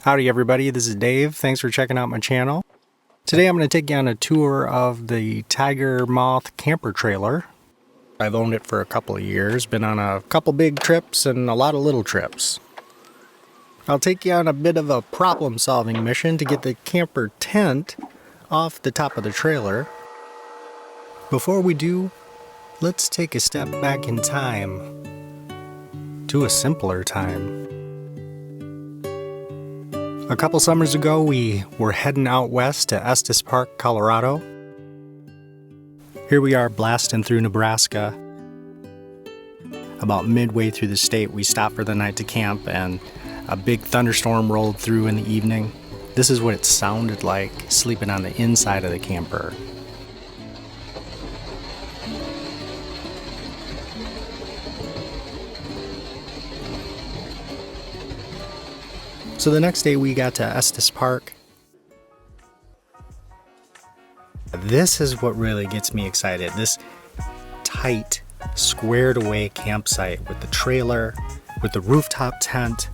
Howdy everybody, this is Dave. Thanks for checking out my channel. Today I'm going to take you on a tour of the Tigermoth camper trailer. I've owned it for a couple of years, been on a couple big trips and a lot of little trips. I'll take you on a bit of a problem-solving mission to get the camper tent off the top of the trailer. Before we do, let's take a step back in time to a simpler time. A couple summers ago, we were heading out west to Estes Park, Colorado. Here we are blasting through Nebraska. About midway through the state, we stopped for the night to camp and a big thunderstorm rolled through in the evening. This is what it sounded like sleeping on the inside of the camper. So the next day we got to Estes Park. This is what really gets me excited. This tight, squared away campsite with the trailer, with the rooftop tent,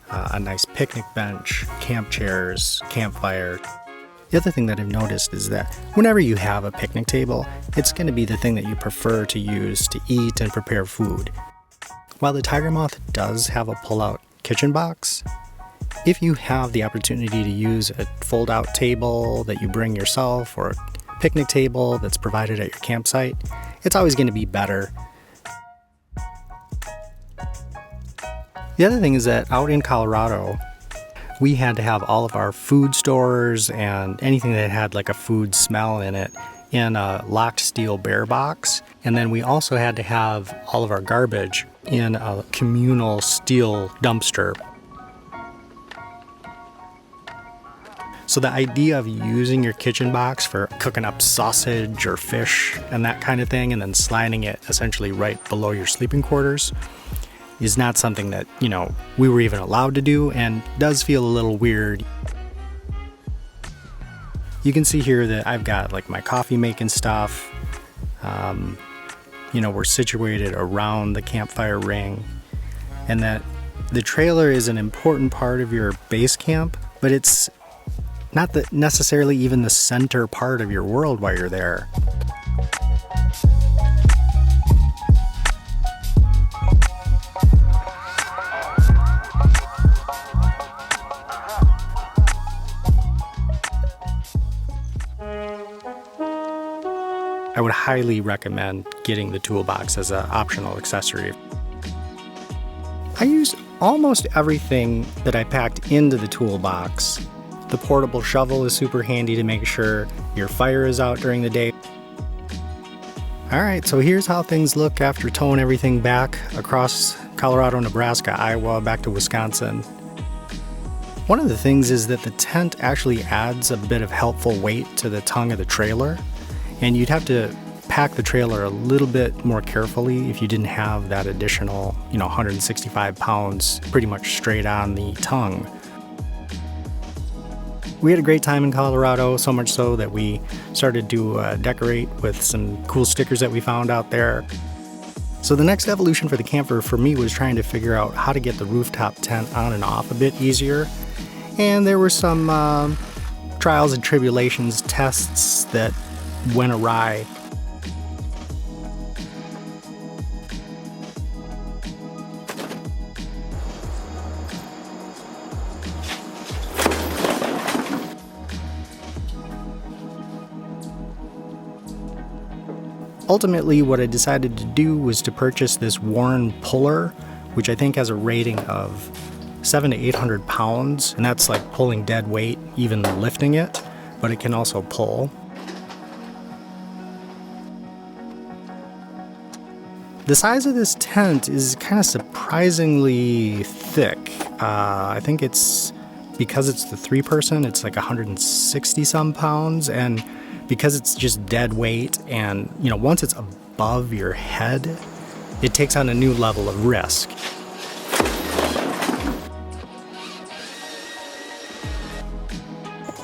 a nice picnic bench, camp chairs, campfire. The other thing that I've noticed is that whenever you have a picnic table, it's going to be the thing that you prefer to use to eat and prepare food. While the Tigermoth does have a pull-out kitchen box, if you have the opportunity to use a fold-out table that you bring yourself or a picnic table that's provided at your campsite, it's always going to be better. The other thing is that out in Colorado, we had to have all of our food stores and anything that had like a food smell in it in a locked steel bear box. And then we also had to have all of our garbage in a communal steel dumpster. So the idea of using your kitchen box for cooking up sausage or fish and that kind of thing, and then sliding it essentially right below your sleeping quarters, is not something that, we were even allowed to do, and does feel a little weird. You can see here that I've got like my coffee making stuff. We're situated around the campfire ring, and that the trailer is an important part of your base camp, but it's not necessarily even the center part of your world while you're there. I would highly recommend getting the Toolbox as an optional accessory. I used almost everything that I packed into the Toolbox. The portable shovel is super handy to make sure your fire is out during the day. Alright, so here's how things look after towing everything back across Colorado, Nebraska, Iowa, back to Wisconsin. One of the things is that the tent actually adds a bit of helpful weight to the tongue of the trailer, and you'd have to pack the trailer a little bit more carefully if you didn't have that additional, 165 pounds pretty much straight on the tongue. We had a great time in Colorado, so much so that we started to decorate with some cool stickers that we found out there. So the next evolution for the camper for me was trying to figure out how to get the rooftop tent on and off a bit easier. And there were some trials and tribulations, tests that went awry. Ultimately, what I decided to do was to purchase this Warren puller, which I think has a rating of 700 to 800 pounds, and that's like pulling dead weight, even lifting it, but it can also pull. The size of this tent is kind of surprisingly thick. I think it's, because it's the 3-person, it's like 160 some pounds, and because it's just dead weight, and once it's above your head, it takes on a new level of risk.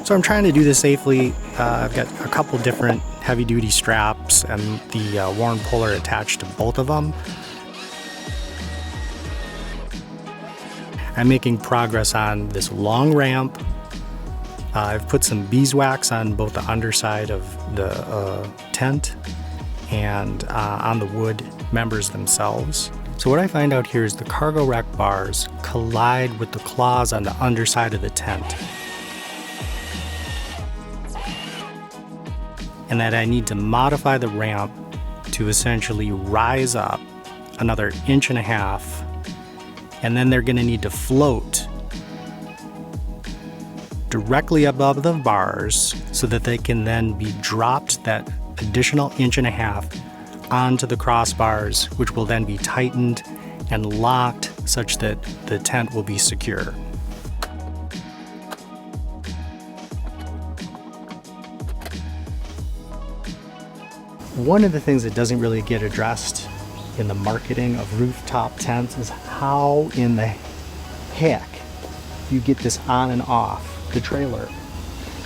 So I'm trying to do this safely. I've got a couple different heavy-duty straps and the Warren puller attached to both of them. I'm making progress on this long ramp. I've put some beeswax on both the underside of the tent and on the wood members themselves. So what I find out here is the cargo rack bars collide with the claws on the underside of the tent. And that I need to modify the ramp to essentially rise up another 1.5 inches, and then they're going to need to float directly above the bars so that they can then be dropped that additional 1.5 inches onto the crossbars, which will then be tightened and locked such that the tent will be secure. One of the things that doesn't really get addressed in the marketing of rooftop tents is how in the heck you get this on and off the trailer.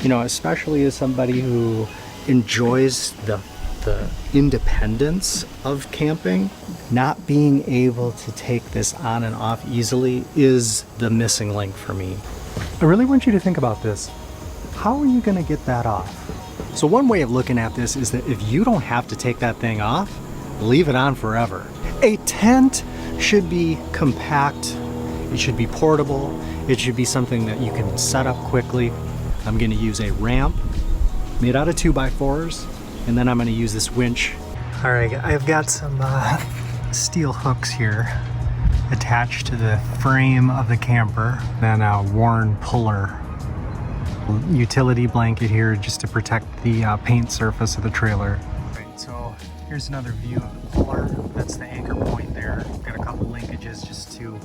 You know, especially as somebody who enjoys the independence of camping, not being able to take this on and off easily is the missing link for me. I really want you to think about this. How are you going to get that off? So one way of looking at this is that if you don't have to take that thing off, leave it on forever. A tent should be compact, it should be portable, it should be something that you can set up quickly. I'm going to use a ramp made out of 2x4s, and then I'm going to use this winch. All right, I've got some steel hooks here attached to the frame of the camper, then a worn puller. Utility blanket here just to protect the paint surface of the trailer. Right, so here's another view of the puller. That's the anchor point there. Got a couple linkages just to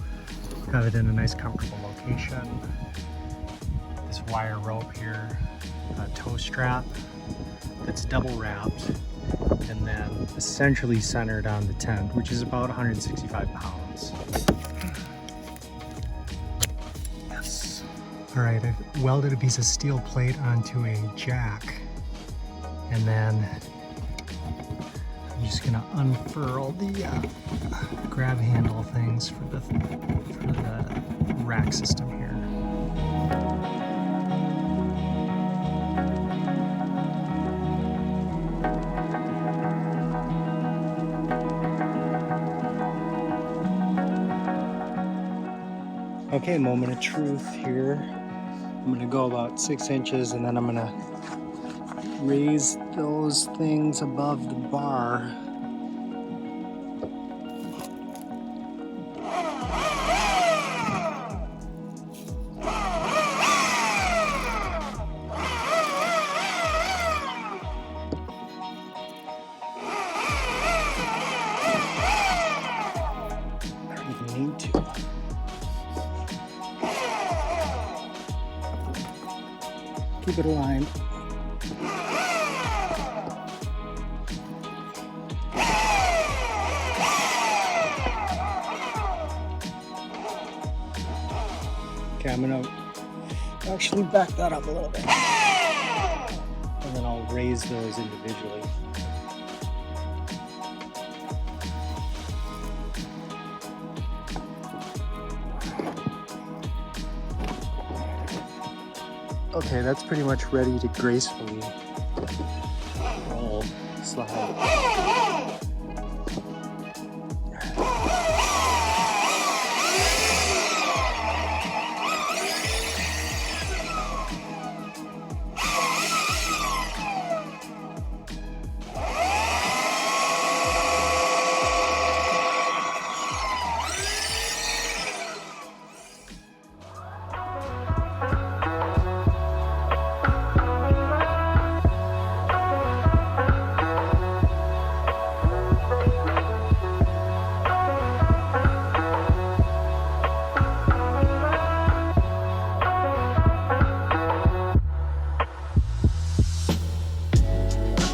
have it in a nice comfortable location. This wire rope here, a tow strap that's double wrapped and then essentially centered on the tent, which is about 165 pounds. Yes. All right, I've welded a piece of steel plate onto a jack, and then I'm just gonna unfurl the grab handle things for the rack system here. Okay, moment of truth here. I'm gonna go about 6 inches and then I'm gonna raise those things above the bar. I don't even need to. Keep it aligned. Okay, I'm gonna actually back that up a little bit. And then I'll raise those individually. Okay, that's pretty much ready to gracefully roll, slide.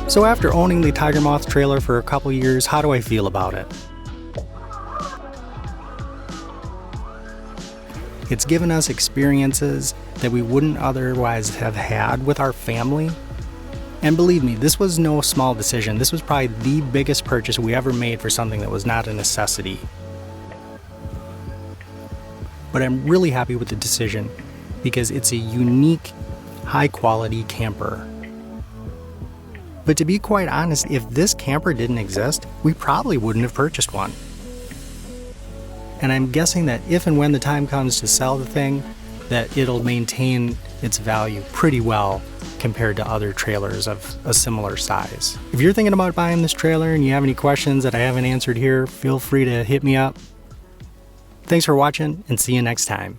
So after owning the Tigermoth trailer for a couple years, how do I feel about it? It's given us experiences that we wouldn't otherwise have had with our family. And believe me, this was no small decision. This was probably the biggest purchase we ever made for something that was not a necessity. but I'm really happy with the decision because it's a unique, high-quality camper. But to be quite honest, if this camper didn't exist, we probably wouldn't have purchased one. And I'm guessing that if and when the time comes to sell the thing, that it'll maintain its value pretty well compared to other trailers of a similar size. If you're thinking about buying this trailer and you have any questions that I haven't answered here, feel free to hit me up. Thanks for watching and see you next time.